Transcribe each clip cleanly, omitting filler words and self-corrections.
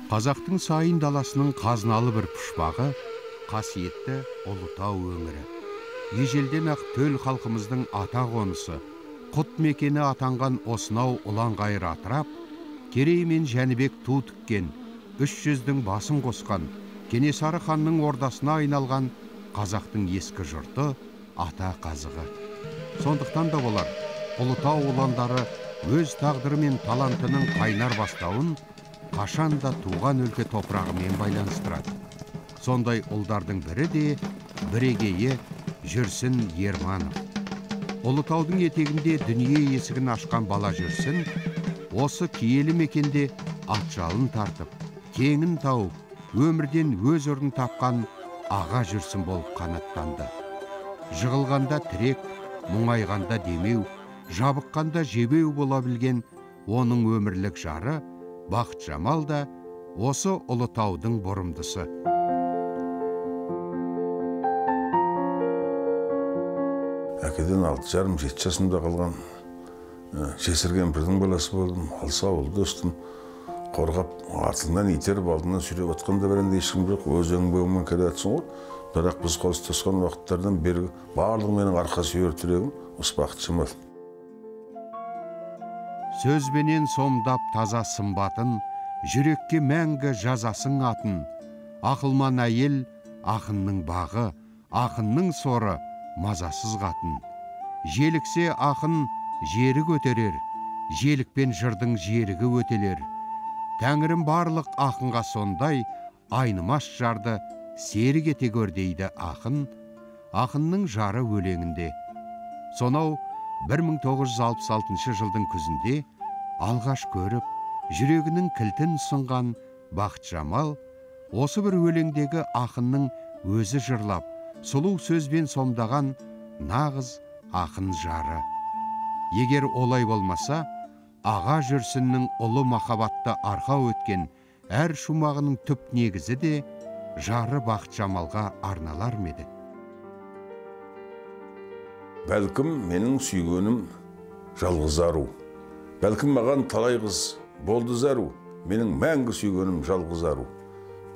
Қазақтың сайын даласының қазыналы бір пұшпағы, қасиетті Ұлытау өңірі. Ежелден ақ төл халқымыздың ата қонысы, құт мекені атанған осынау ұлан-ғайыр атырап, Керей мен Жәнібек ту тіккен, 300-дің басын қосқан, Кенесары ханның ордасына айналған қазақтың ескі жұрты ата қазығы. Сондықтан да болар, Ұлытау ұландары өз тағдыры мен талантының қайнар бастауын қашанда туған өлке топырағымен байланыстырады. Сондай ұлдардың бірі де бірегейі Жүрсін Ерманов. Ұлытаудың етегінде дүние есігін ашқан бала Жүрсін, осы киелі мекенде атжалын тартып, кеңін тауып, өмірден өз орнын тапқан аға Жүрсін болып қанаттанды. Жығылғанда тірек, мұңайғанда демеу, жабыққанда жебеу бола білген оның өмірлік жары Бақытжамал да осы Ұлытаудың бұрымдысы. Әкеден 6,5-7 жасымда қалған жесірген бірдің баласы болдым, алса ауылды өстім. Қорғап, артыңнан итеріп, алдынан сүйреп отқанда бірінде ешкім жоқ, өзің бөңмен келе атсың ғой. Бірақ біз қол ұстасқан уақыттардан бері барлық менің арқа сүйер тірегім осы Бақытжамал. Сөзбенен сомдап таза сымбатын, жүрекке мәңгі жазасың атын. Ақылман әйел, ақынның бағы, ақынның соры, мазасыз қатын. Желіксе ақын жері көтерер, желікпен жырдың жерігі өтелер. Тәңірім барлық ақынға сондай, айнымас жарды серік ете көр дейді ақын, ақынның жары өлеңінде. Сонау 1966 жылдың күзінде алғаш көріп, жүрегінің кілтін ұсынған Бақытжамал осы бір өлеңдегі ақынның өзі жырлап, сұлу сөзбен сомдаған нағыз ақын жары. Егер олай болмаса, аға Жүрсіннің ұлы махабатты арқа өткен әр шумағының түп негізі де жары Бақытжамалға арналар меді. Бәлкім менің сүйгенім жалғыз ару. Бәлкім маған талай қыз болды зару. Менің мәңгі сүйгенім жалғыз ару.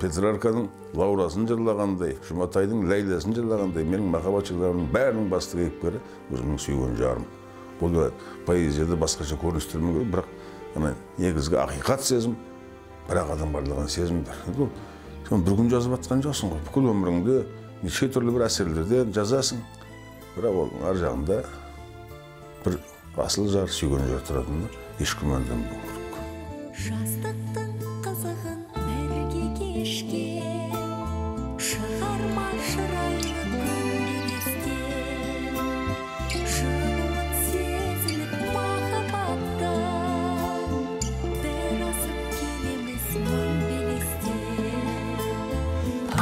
Петрарканың Лаурасын жырлағандай, Жұматайдың Ләйласын жырлағандай, менің махаббат жырларының бәрінің басты кейіпкері өзімнің сүйген жарым. Бұл поэзияда басқаша көріністермен көріп, бірақ негізгі ақиқат сезім, бірақ адам барлығын сезімдер. Сен бір күн жазып атқан жоқсың ғой. Бүкіл өміріңде неше түрлі бір әсерлерден жазасың. Бірақ ол ар жағында бір асыл жар, сүйген жар тұратынына еш күмәнданбау керек. Жастықтың қызығын бірге кешкен, шығарма шырайлы күнделестен, жылуын сезініп махаббаттан, бір асып келеміз мінбелестен.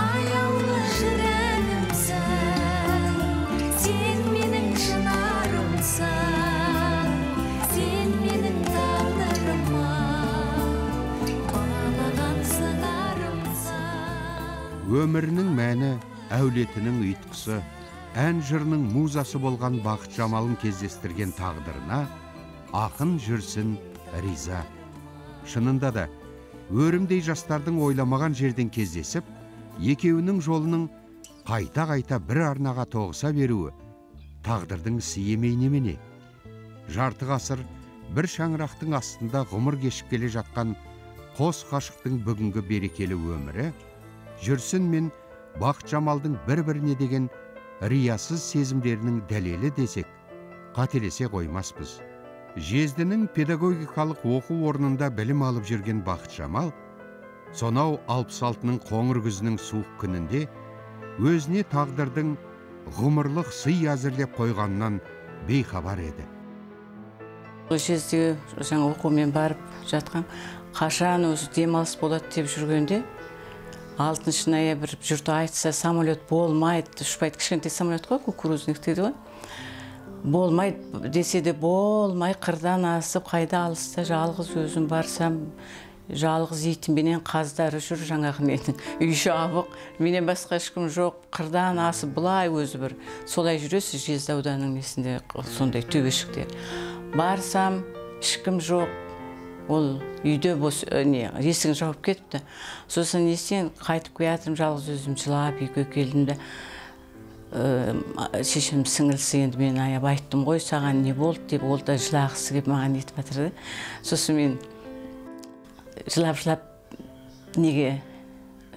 Аяулы жүрегімсің, сен менің шынарымсың, сен менің тағдырыма балаған сыңарымсың. Өмірінің мәні, әулетінің ұйытқысы, ән жырының музасы болған Бақытжамалын кездестірген тағдырына ақын Жүрсін риза. Шынында да, өрімдей жастардың ойламаған жерден кездесіп, екеуінің жолының қайта-қайта бір арнаға тоғыса беруі тағдырдың ісі емей немене. Жарты ғасыр бір шаңырақтың астында ғұмыр кешіп келе жатқан қос ғашықтың бүгінгі берекелі өмірі Жүрсін мен Бақытжамалдың бір-біріне деген риясыз сезімдерінің дәлелі десек, қателесе қоймаспыз. Жездінің педагогикалық оқу орнында білім алып жүрген Бақытжамал, сонау 66-ның қоңыр күзінің суық күнінде өзіне тағдырдың ғұмырлық сый әзірлеп қойғанынан бейхабар еді. Жезде жаңа оқумен барып жатқан, қашан өзі демалыс болады деп жүргенде, 6 ноябрь жұрты айтса, самолет болмайды, ұшпайды, кішкентай самолет қой, кукурузник дейді ғой. Болмайды десе де болмай, қырдан асып, қайда алыста жалғыз өзім барсам, жалғыз итімбенен қаздары жүр жаңағы менің үй жабық, менен басқа ешкім жоқ, қырдан асып бұлай өзі бір солай жүресіз Жезді ауданының несінде сондай төбешікте. Барсам ешкім жоқ, ол үйде есігін жауып кетіпті. Сосын естен қайтып келатырмын, жалғыз өзім жылап үйге келдім де шешем сіңілісі енді мен аяп айттым ғой, саған не болды деп, ол да жылағысы келіп маған нетіп жатыр. Сосын мен жылап неге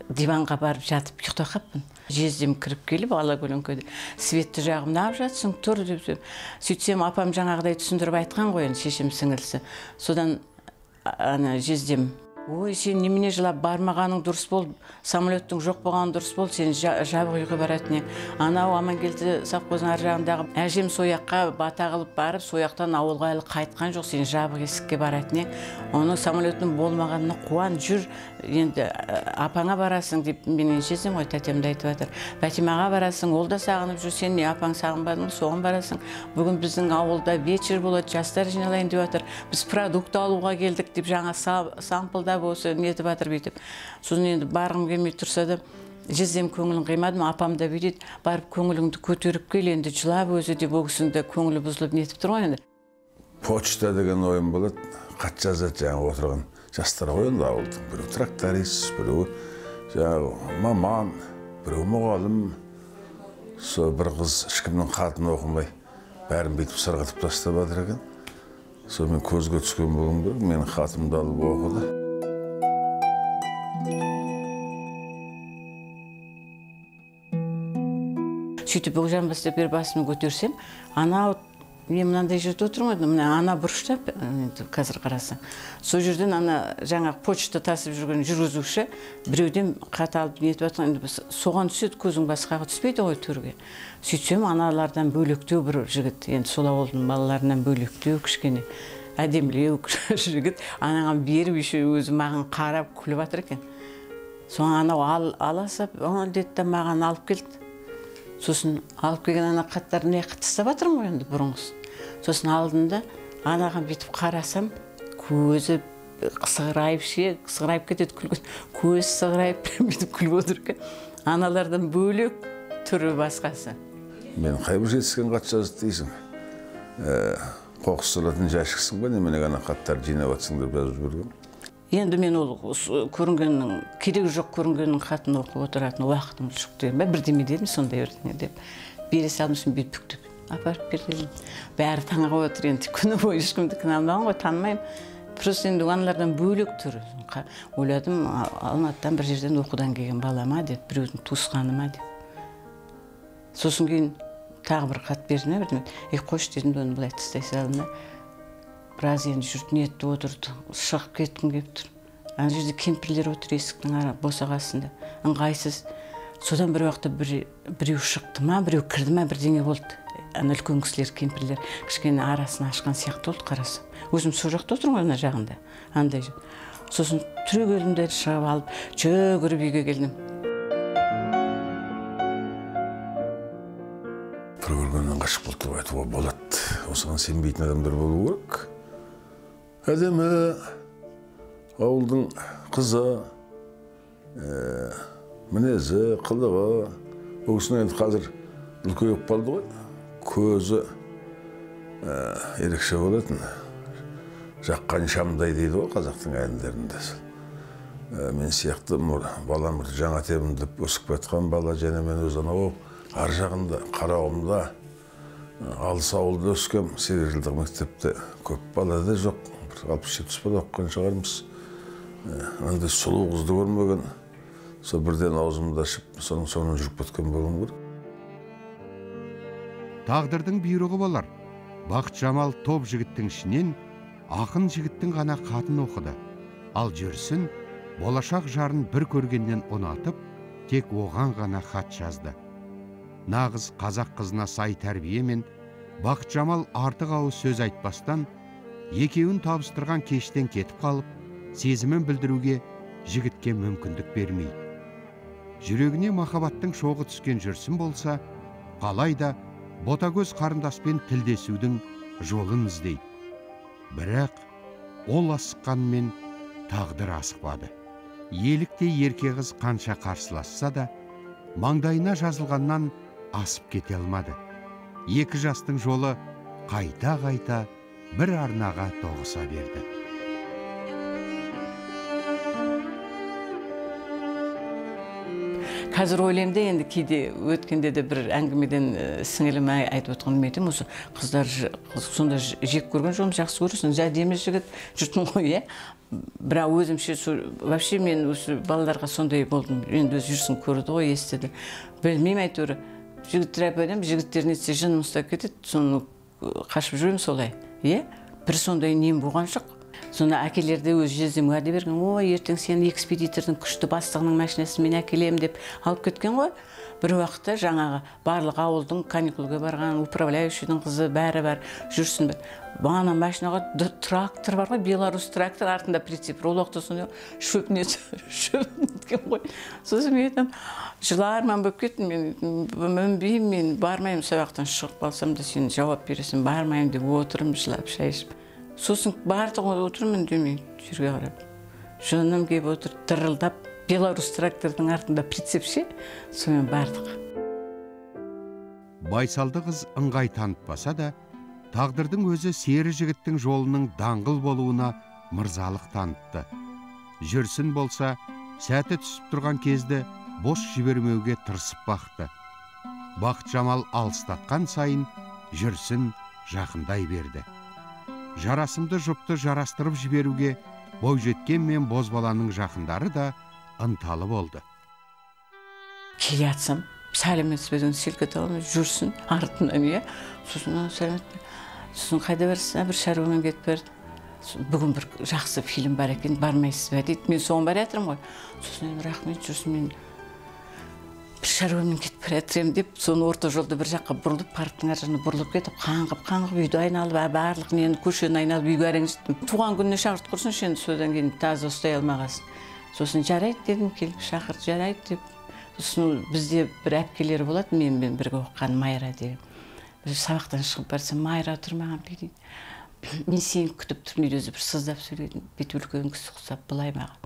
диванға барып жатып ұйықтап қалыппын. Жездем кіріп келіп, ала көлеңкеде светті жағым, неғып жатсың, тұр деп. Сөйтсем, апам жаңағыдай түсіндіріп айтқан ғой, шешем сіңілісі. Содан жездем: ой, сен немене жылап, бармағаның дұрыс бол, самолеттің жоқ болғаны дұрыс бол, сен жабық үйге баратын ең. Анау Амангелді совхоздың ар жағындағы әжем сояққа бата қылып барып, сояқтан ауылға әлі қайтқан жоқ, сен жабық есікке баратын ең. Оның самолеттің болмағанына қуан, жүр, енді апаңа барасың деп менен жездем ғой, тәтемді айтып жатыр. Бәтимаға барасың, ол да сағынып жүр, сен не апаң сағынбадың, соған барасың. Бүгін біздің ауылда вечер болады, жастар жиналайын деп жатыр. Біз продукт алуға келдік деп жаңа сампылда осы нетіп жатыр бүйтіп. Сосын енді барғым келмей тұрса да, жездем көңілін қимадым, апам да бүйтеді, барып көңіліңді көтеріп кел, енді жылап өзі деп, ол кісінің де көңілі бұзылып нетіп тұр ғой енді. Почта деген ойын болады, хат жазады жаңа отырған жастар ғой енді ауылдың. Біреу тракторист, біреу жаңағы маман, біреу мұғалім. Сол бір қыз ешкімнің хатын оқымай, бәрін бүйтіп сырғытып тастап жатыр екен. Сол мен көзге түскен болуым керек, менің хатымды алып оқыды. Сөйтіп бұғжан бастап бер басымды көтерсем, анау мен мынандай жерде отырмын ғой, мына ана бұрышта, қазір қарасаң. Сол жерден ана жаңа почта тасып жүрген жүргізуші біреуден хат алып нетіп жатқан, соған түседі, көзің басқаға түспейді ғой төрге. Сөйтсем, аналардан бөлектеу бір жігіт, енді сол ауылдың балаларынан бөлектеу, кішкене әдемілеу жігіт, анаған беріп еще өзі маған қарап күліп жатыр екен. Соң анау аласап, деді маған алып келді. Сосын алып келген ана хаттарын не тастап жатырмын ғой енді бұрынғысын. Сосын алдым да анаған бүйтіп қарасам, көзі сығырайып кетеді күлген. Көзі сығырайып бүйтіп күліп отыр екен. Аналардан бөлек түрі басқасы. Мен қайбір жетіскен хат жазды дейсің. Қоқыс салатын жәшіксің ба, немене ғана хаттар жинап жатсың деп жазып жүргем. Енді мен ол көрінгеннің, керегі жоқ көрінгеннің хатын оқып отыратын уақытым жоқ деген. Бірдеме дедім, сондай өртіне деп. Бере салмышын бүйтіп бүктіп, апарып бердім. Бәрі таңға отыр, енді күні бойы ешкімді кінәламаған ғой, танымаймын. Просто енді аналардан бөлек тұр. Ойладым, Алматыдан бір жерден оқудан келген балама деп, біреудің туысқаныма деп. Сосын кейін тағы бір хат бердім, қош дедім, оны былай тастай салдым да. Біраз енді жүріп нетті отырды, шығып кеткім келіп тұр. Ана жерде кемпірлер отыр есіктің босағасында, ыңғайсыз. Содан бір уақытта біреу шықты ма, біреу кірді ма, бірдеңе болды. Ана үлкен кісілер, кемпірлер кішкене арасын ашқан сияқты болды, қарасам. Өзім сол жақта отырмын ана жағында, андай жер. Сосын түрегелдім, шығып алып, жүгіріп үйге келдім. Бір көргеннен қашып болды деп айтуға болады. Осыған сенбейтін адамдар болу керек. Әдемі ауылдың қызы, мінезі, қылығы, ол кісінің енді қазір үлкейіп қалды ғой. Көзі ерекше болатын. Жаққан шамдай дейді ғой қазақтың әндерінде. Мен сияқты балам жаңа темімдіп өсіп кеткен бала, және мен өз анау ар жағында, қарауымда, алыс ауылда өскем, 8 жылдық мектепте көп бала да жоқ. 60-70 бала оқыған шығармыз. Андай сұлу қызды көрмеген. Сол бірден аузымды ашып, соның соңынан жүріп кеткен болуым керек. Тағдырдың бұйрығы болар. Бақытжамал топ жігіттің ішінен ақын жігіттің ғана хатын оқыды. Ал жүрсін, болашақ жарын бір көргеннен ұнатып, тек оған ғана хат жазды. Нағыз қазақ қызына сай тәрбиемен Бақытжамал артық ауыз сөз айтпастан екеуін табыстырған кештен кетіп қалып, сезімін білдіруге жігітке мүмкіндік бермейді. Жүрегіне махаббаттың шоғы түскен жүрсін болса, қалайда ботагөз қарындаспен тілдесудің жолын іздейді. Бірақ ол асыққанмен тағдыр асықпады. Елікте ерке қыз қанша қарсыласса да, маңдайына жазылғаннан асып кете алмады. Екі жастың жолы қайта-қайта бір арнаға тоғыса берді. Қазір ойлаймын да енді кейде өткенде де бір әңгімеден сіңіліме айтып отқан едім, осы қыздар сонда жек көрген жоқпын, жақсы көресің, әдемі жігіт жүртін ғой, иә. Бірақ өзімше вообще мен осы балаларға сондай болдым, енді өзі жүрсін көрді ғой, естіді. Білмеймін әйтеуір, жігіттер әпәдем, жігіттер нетсе жыным ұстап кетеді, соны қашып жүремін солай, иә. Бір сондай нем болған жоқ. Сонда әкелерде өз жездем уәде берген, ой, ертең сен экспедитордың күшті бастығының машинасын мен әкелем деп алып кеткен ғой. Бір уақытта жаңағы барлық ауылдың каникулға барған управляющийдің қызы бәрі жүрсін бер. Бағана машинаға трактор бар ғой, Беларусь трактор, артында прицеп. Ол уақытта сонда шөпнеткен ғой. Сосын мен айтам, жыларман болып кеттім, мінбеймін, мен бармаймын, сабақтан шығып қалсам да сен жауап бересің, бармаймын деп отырмын, жылап шай ішіп. Сосын барды ғой, отырмын демей жерге қарап. Жыным келіп отыр, дырылдап, Беларусь трактордың артында прицепше, сонымен бардық. Байсалды қыз ыңғай танытпаса да, тағдырдың өзі сері жігіттің жолының даңғыл болуына мырзалық танытты. Жүрсін болса, сәті түсіп тұрған кезді бос жібермеуге тырысып бақты. Бақытжамал алыстатқан сайын жүрсін жақындай берді. Жарасымды жұпты жарастырып жіберуге бойжеткен мен бозбаланың жақындары да ынталы болды. Келе атсам, сәлеметсіз селкет алып жүрсін артынан, иә. Сосын сәлемет. Сосын қайда барсың? Бір шаруамен кетіп берді. Бүгін бір жақсы фильм бар екен, бармайсыз ба дейді. Мен соған бара жатырмын ғой. Сосын рахмет, жүрсін, мен бір шаруамен кетіп бара жатырмын деп, соны орта жолда бір жаққа бұрылып, парктың ар жағына бұрылып кетіп, қаңғып үйді айналып, барлық нені көшені айналып үйге әрең жеттім. Туған күніне шақыртып құрсын, енді содан кейін таза ұстай алмағасын. Сосын жарайды дедім, келіп шақырт, жарайды деп. Сосын бізде бір әпкелері болады, менімен бірге оқыған Майра деген. Бір сабақтан шығып барсам, Майра тұр маған дейді. Мен сені күтіп тұрмын дейді, өзі бір сыздап сөйледім. Бет үлкен кісі ұқсап былай маған.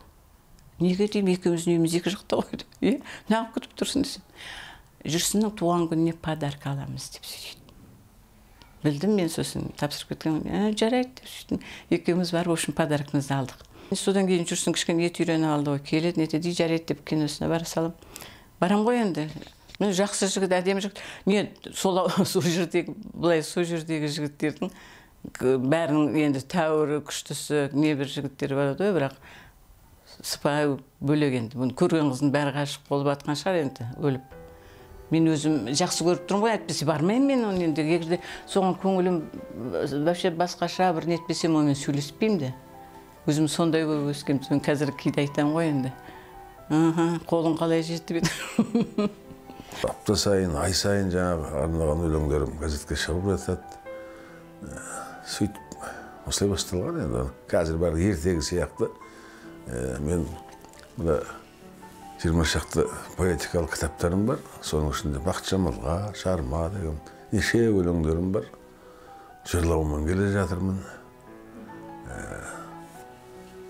Неге деймін, екеуміздің үйіміз екі жақта ғой, неғып күтіп тұрсың десем. Жүрсіннің туған күніне подарка аламыз деп сөйлейді. Білдім мен, сосын тапсырып кеткен, жарайды деп сөйттім. Екеуміз бар, үшін подаркымызды алдық. Содан кейін жүрсін кішкене ет үйреніп алды ғой, келеді, нетеді, жарайды деп киносына бара салам. Барам ғой енді. Мен жақсы жігіт, әдемі жігіт. Не, сол жердегі, былай сол жердегі жігіттердің бәрінің енді тәуірі, күштісі, не бір жігіттері бар еді, бірақ сыпайы бөлек енді. Бұны көрген қыздың бәрі ғашық болып атқан шығар енді, өліп. Мен өзім жақсы көріп тұрмын ғой, әйтпесе бармаймын мен оны енді. Егерде соған көңілім вообще басқаша бір нетпесем, онымен сөйлеспеймін де. Өзім сондай болып өскен, мен қазір кейде айтам ғой енді. Қолың қалай жетті беді. Апта сайын, ай сайын жаңағы арнаған өлеңдерім газетке шығып жатады. Сөйтіп, осылай басталған енді. Қазір бәрі ертегі сияқты. Мен 20 шақты поэтикалық кітаптарым бар. Соның ішінде Бақытжамалға, Шарма деген неше өлеңдерім бар. Жырлаумен келе жатырмын.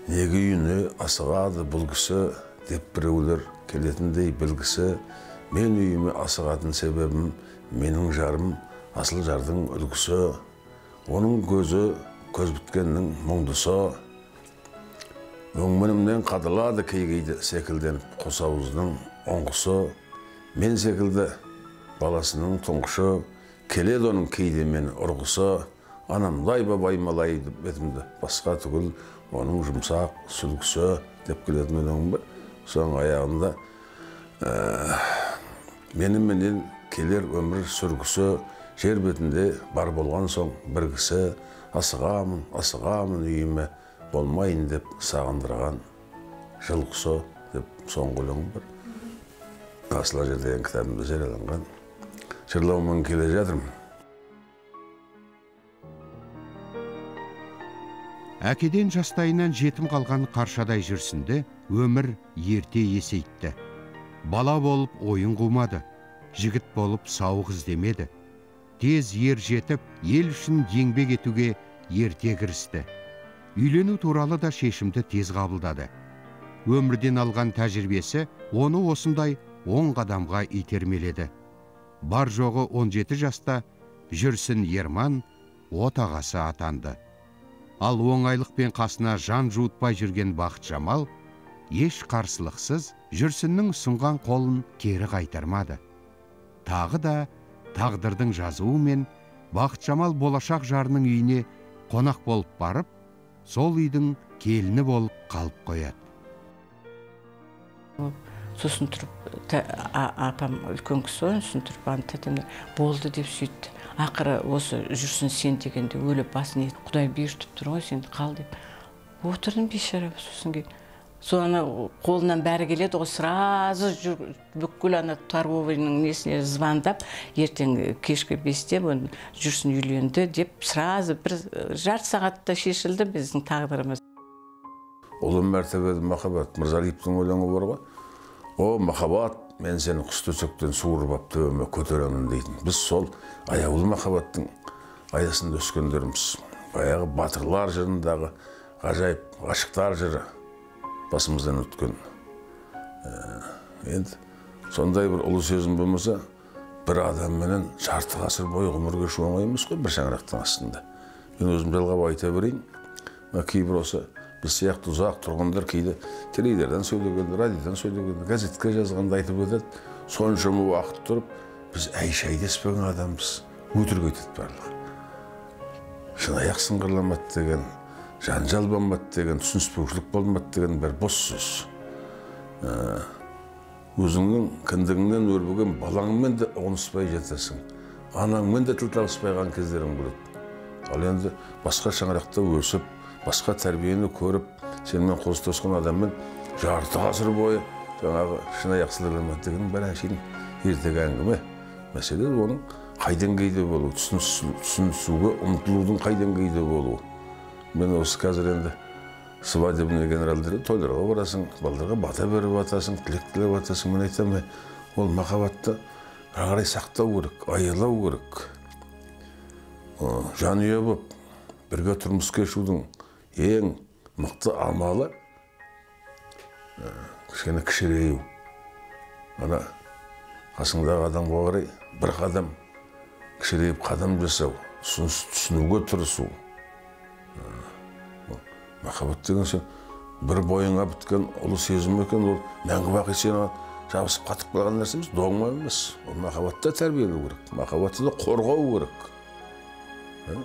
Неге үйіне асығады бұл кісі деп біреулер келетіндей білгісі. Мен үйіме асығатын себебім менің жарым асыл жардың үлгісі. Оның көзі көз біткеннің мұңдысы. Өңменімнен қадылады кейгейді секілденіп қос ауыздың оңғысы. Мен секілді баласының тұңғышы, келеді оның кейде мен ұрғысы. Анамдай бабаймалай бетімді басқа түгіл, оның жұмсақ сүлгісі деп келетін өлеңім бар. Соның аяғында меніменен келер өмір сүргісі, жер бетінде бар болған соң бір кісі, асығамын үйіме болмайын деп сағындырған жылқысы деп соңғы өлеңім бар. Асыл Ажар деген кітабымда жарияланған. Жырлаумен келе жатырмын. Әкеден жастайынан жетім қалған Қаршадай жүрсінді өмір ерте есейтті. Бала болып ойын қумады, жігіт болып сауық іздемеді. Тез ер жетіп, ел үшін еңбек етуге ерте кірісті. Үйлену туралы да шешімді тез қабылдады. Өмірден алған тәжірибесі оны осындай 10 қадамға итермеледі. Бар жоғы 17 жаста Жүрсін Ерман отағасы атанды. Ал оңайлықпен қасына жан жуытпай жүрген Бақытжамал еш қарсылықсыз жүрсіннің ұсынған қолын кері қайтармады. Тағы да тағдырдың жазуымен Бақытжамал болашақ жарының үйіне қонақ болып барып, сол үйдің келіні болып қалып қояды. Сосын тұрып, апам үлкен кісі ғой, сосын тұрып, тәтемді болды деп сөйтті. Ақыры осы жүрсін сен дегенде өліп басын ет, Құдай бұйыртып тұр ғой, сен қал деп. Отырдым бейшара, сосын кейін. Соны қолынан бәрі келеді, ол сразу бүкіл ана торговыйның несіне звондап, ертең кешкі 5-те жүрсін үйленді деп, сразу бір жарты сағатта шешілді біздің тағдырымыз. Ұлы мәртебеді махаббат, Мырзалиевтің өлеңі бар ғой. О, махаббат, мен сені құс төсектен суырып ап төбеме көтеремін дейтін. Біз сол аяулы махаббаттың аясында өскендеріміз. Баяғы батырлар жырындағы ғажайып ғашықтар жыры басымыздан өткен. Енді сондай бір ұлы сөзім болмаса, бір адамменен жарты ғасыр бойы ғұмыр кешу оңай емес қой, бір шаңырақтың астында. Мен өзім жалғап айта берейін. Кейбір осы біз сияқты ұзақ тұрғындар кейде телевизордан сөйлегенде, радиодан сөйлегенде, газетке жазғанда айтып өтеді. Соншама уақыт тұрып, біз әй-шәй деспеген адамбыз. Өтірік айтады барлығы. Шынаяқ сыңғырламады деген, жанжал болмады деген, түсініспеушілік болмады деген бір бос сөз. Өзіңнің кіндігіңнен өрбіген балаңмен де ұғыныспай жатасың. Анаңмен де тіл табыспай қалған кездерің болады. Ал енді басқа шаңырақта өсіп, басқа тәрбиені көріп, сенімен қол ұстасқан адаммен жарты ғасыр бойы жаңағы шынаяқ сыйланады деген бір әншейін ертегі әңгіме. Мәселе оның қай деңгейде болу, түсінісуге ұмтылудың қай деңгейде болу. Мен осы қазір енді свадебный генералдары тойларға барасың, балдарға бата беріп атасың, тілек тілеп атасың. Мен айтамын, ол махаббатты қарай сақтау керек, аялау керек. Жанұя болып, бірге тұрмыс кешудің ең мықты амалы кішкене кішірейу. Ана қасыңдағы адамға қарай бір қадам кішірейіп қадам жасау, түсінуге тырысу. Махаббат деген сен бір бойыңа біткен ұлы сезім екен, ол мәңгі бақи сені жабысып қатып қалған нәрсе емес, догма емес. Ол махаббатты тәрбиелеу керек, махаббатты да қорғау керек.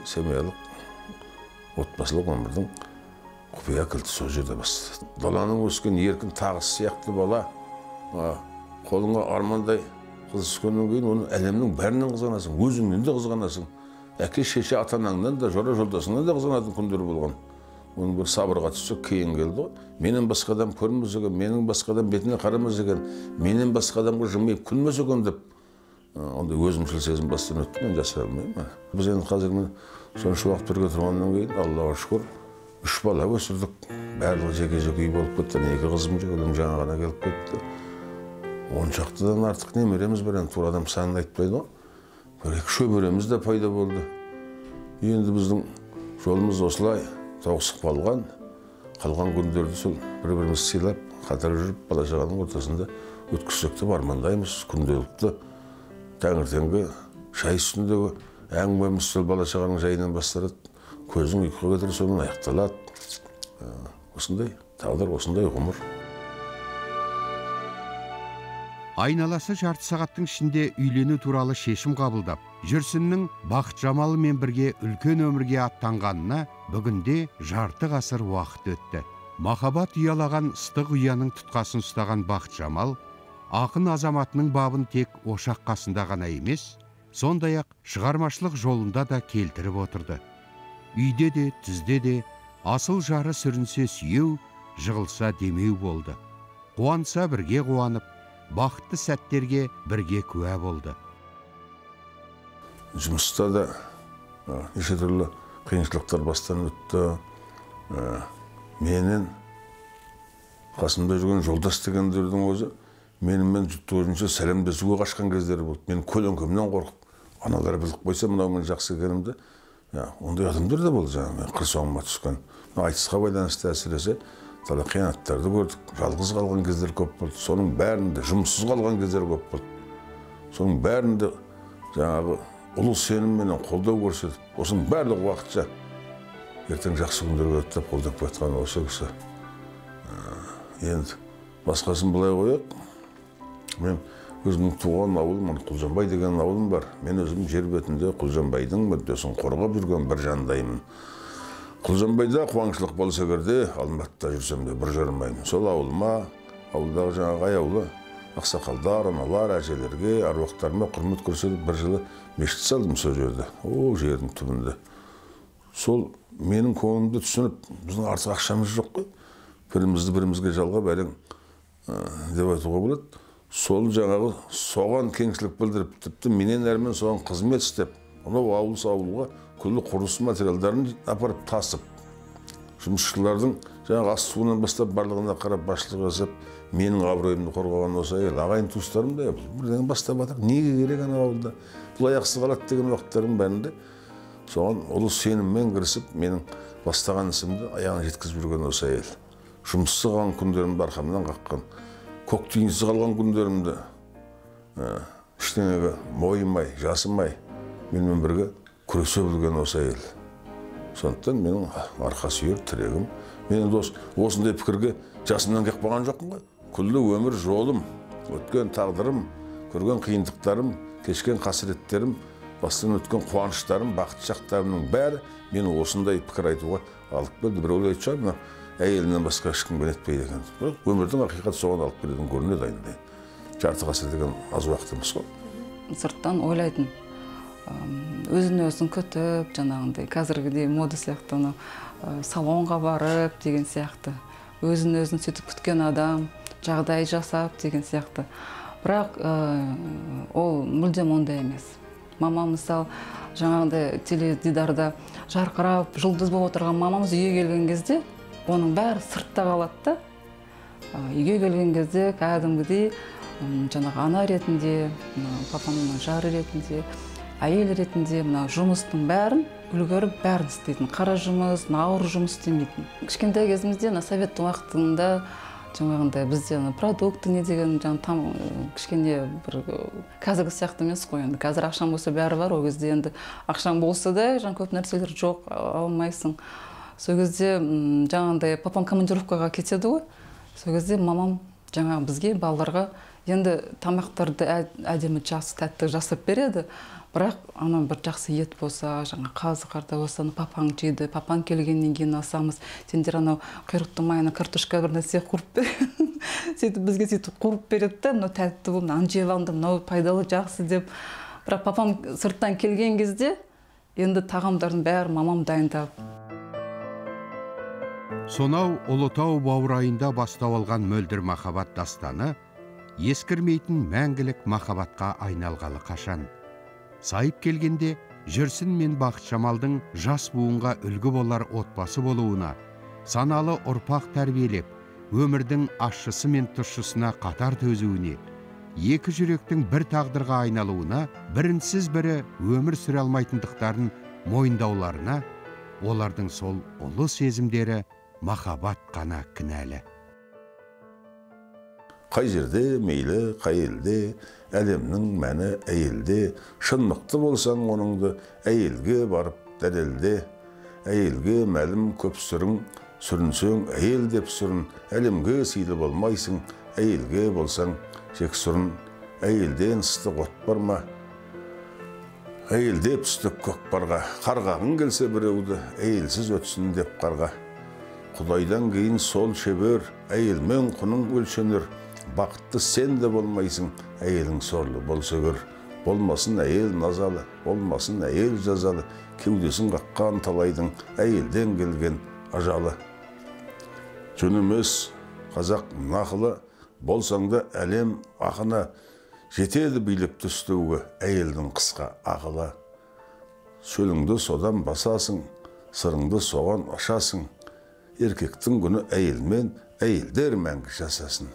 Семьялық, отбасылық өмірдің құпия кілті сол жерде басталады. Даланың өскен еркін тағысы сияқты бала, қолыңа армандай қыз түскеннен кейін оны әлемнің бәрінен қызғанасың, өзіңнен де қызғанасың. Әке, шеше, ата-анаңнан да, жора жолдасыңнан да қызғанатын күндер болған. Оның бір сабырға түссе кейін келді ғой. Менен басқа адам көрмес екен, менен басқа адам бетіне қарамас екен, менен басқа адамға жымиып күлмес екен деп. Ондай өзімшіл сезім бастан өтті, мен жасыра алмаймын. Біз енді қазір сонша уақыт бірге тұрғаннан кейін, Аллаға шүкір, 3 бала өсірдік. Барлығы жеке-жеке үй болып кетті. 2 қызым жаңа ғана келіп кетті. 10 шақтыдан артық немереміз бар, енді тура адам санын айтпайды ғой. Бір 2 шөбереміз де пайда болды. Енді біздің жолымыз осылай тоғысып қалған күндерді сол бір-біріміз сыйлап, қатар жүріп, бала-шағаның ортасында өткізсек деп армандаймыз. Күнделікті таңертеңгі шай үстіндегі әңгімеміз сол бала-шағаның жайынан басталады. Көзің ұйқыға кетер, сонымен аяқталады. Осындай тағдыр, осындай ғұмыр. Айналасы жарты сағаттың ішінде үйлену туралы шешім қабылдап, жүрсіннің Бақытжамалымен бірге үлкен өмірге аттанғанына бүгінде жарты ғасыр уақыт өтті. Махаббат ұялаған ыстық ұяның тұтқасын ұстаған Бақытжамал, ақын азаматының бабын тек ошақ қасында ғана емес, сондай-ақ шығармашылық жолында да келтіріп отырды. Үйде де, түзде де асыл жары сүрінсе сүйеу, жығылса демеу болды. Қуанса бірге қуанып, бақытты сәттерге бірге куә болды. Жұмыста да неше түрлі қиыншылықтар бастан өтті. Менен қасымда жүрген жолдас дегендердің өзі менімен жүзінше сәлемдесуге қашқан кездері болды. Мен көлеңкемнен қорқып, аналар біліп қойса мынаумен жақсы екенімді. Ондай адамдар да болды жаңа, мен қыр соңыма түскен. Айтысқа байланысты әсіресе талай қиянаттарды көрдік, жалғыз қалған кездер көп болды. Соның бәрінде жұмыссыз қалған кездер көп болды. Соның бәрінде жаңағы ұлы сенімменен қолдау көрсетіп, осының барлығы уақытша ертең жақсы күндерге өтіп қолдап жатқан осы кісі. Енді басқасын былай қояқ. Мен өзімнің туған ауылым, Құлжанбай деген ауылым бар. Мен өзім жер бетінде Құлжанбайдың мүддесін қорғап жүрген бір жандаймын. Құлжанбайда қуаңшылық болса керде, Алматыда жүрсем де бір жарымаймын. Сол ауылыма, ауылдағы жаңағы аяулы ақсақалдар, аналар, әжелерге, аруақтарыма құрмет көрсетіп бір жылы мешіт салдым сол жерде. О, жердің түбінде. Сол менің көңілімді түсініп, біздің артық ақшамыз жоқ қой. Бірімізге жалғап әлің деп айтуға болады. Сол жаңағы соған кеңшілік білдіріп, тіпті менен әрмен соған қызмет істеп, анау ауылға күллі құрылыс материалдарын апарып тасып, жұмысшылардың жаңағы ас суынан бастап барлығына қарап басшылық жасап, менің абыройымды қорғаған осы әйел, ағайын туыстарым да бірден бастап жатыр. Неге керек ана ауылда? Бұл аяқсыз қалады деген уақыттардың бәрінде соған ұлы сеніммен кірісіп, менің бастаған ісімді аяғына жеткізіп жүрген осы әйел. Жұмыссыз қалған күндерімді арқамнан қаққан, көк тиынсыз қалған күндерімді ештеңеге мойымай, жасымай, менімен бірге күресе білген осы әйел. Сондықтан менің арқа сүйер тірегім. Мен осындай пікірге жасымнан келіп қалған жоқпын ғой. Күллі өмір жолым, өткен тағдырым, көрген қиындықтарым, кешкен қасіреттерім, бастан өткен қуаныштарым, бақыт шақтарымның бәрі мені осындай пікір айтуға алып келді. Біреулер айтып шығар, мына әйелінен басқа ешкім нетпейді екен. Өмірдің ақиқаты соған алып келетін көрінеді айндай. Жарты ғасыр деген аз уақыт емес қой. Сырттан ойлайтын. Өзін күтіп, жаңағындай қазіргідей мода сияқты салонға барып деген сияқты. Өзін сөйтіп күткен адам, жағдай жасап деген сияқты. Бірақ ол мүлдем ондай емес. Мама мысал жаңағындай теледидарда жарқырап, жұлдыз болып отырған мамамыз үйге келген кезде, оның бәрі сыртта қалады да. Үйге келген кезде кәдімгідей жаңағы ана ретінде, папамның жары ретінде, әйел ретінде жұмыстың бәрін үлгеріп бәрін істейтін. Қара жұмыс, ауыр жұмыс істемейтін. Кішкентай кезімізде совет уақытында жаңағындай бізде продукты не деген кішкене бір қазіргі сияқты емес қой енді. Қазір ақшаң болса бәрі бар, ол кезде енді ақшаң болса да көп нәрселер жоқ, алмайсың. Сол кезде жаңағындай папам командировкаға кетеді ғой. Сол кезде мамам жаңағы бізге балаларға енді тамақтарды әдемі жақсы тәтті жасап береді. Бірақ ана бір жақсы ет болса, жаңа қазы-қарта болса, папаң жейді, папаң келгеннен кейін асамыз. Сендер анау құйрықты майына картошка бір нәрсе қурып бер. Сөйтіп бізге сөйтіп қурып береді да, мынау тәтті бұл, мынаны жеп алдым, мынау пайдалы жақсы деп. Бірақ папам сырттан келген кезде енді тағамдардың бәрі мамам дайындап. Сонау Ұлытау баурайында бастау алған мөлдір махаббат дастаны ескірмейтін мәңгілік махаббатқа айналғалы қашан. Сайып келгенде жүрсін мен Бақытжамалдың жас буынға үлгі болар отбасы болуына, саналы ұрпақ тәрбиелеп, өмірдің ащысы мен тұщысына қатар төзуіне, екі жүректің бір тағдырға айналуына, бірінсіз бірі өмір сүре алмайтындықтарын мойындауларына, олардың сол ұлы сезімдері махаббат қана кінәлі. Қай жерде, мейлі, қай елде, әлемнің мәні әйелде, шынмықты болсаң оныңды әйелге барып дәлелде, әйелге мәлім көп сүрің, сүрінсең әйел деп сүрін, әлемге сыйлы болмайсың, әйелге болсаң жек сүрін, әйелден ыстық от бар ма, әйелде пүстік көк барға, қарғағың келсе біреуді, әйелсіз өтсін деп қарға. Құдайдан кейін сол шебер, әйелмен құның өлшенер, бақытты сен де болмайсың, әйелің сорлы болса көр. Болмасын әйел назалы, болмасын әйел жазалы, кеудесін қаққан талайдың әйелден келген ажалы. Жөн емес қазақ нақылы, болсаң да әлем ақына, жетеді билеп түстеуге әйелдің қысқа ақылы. Сөліңді содан басасың, сырыңды соған ашасың, еркектің күні әйелмен, әйелдер мәңгі жасасын.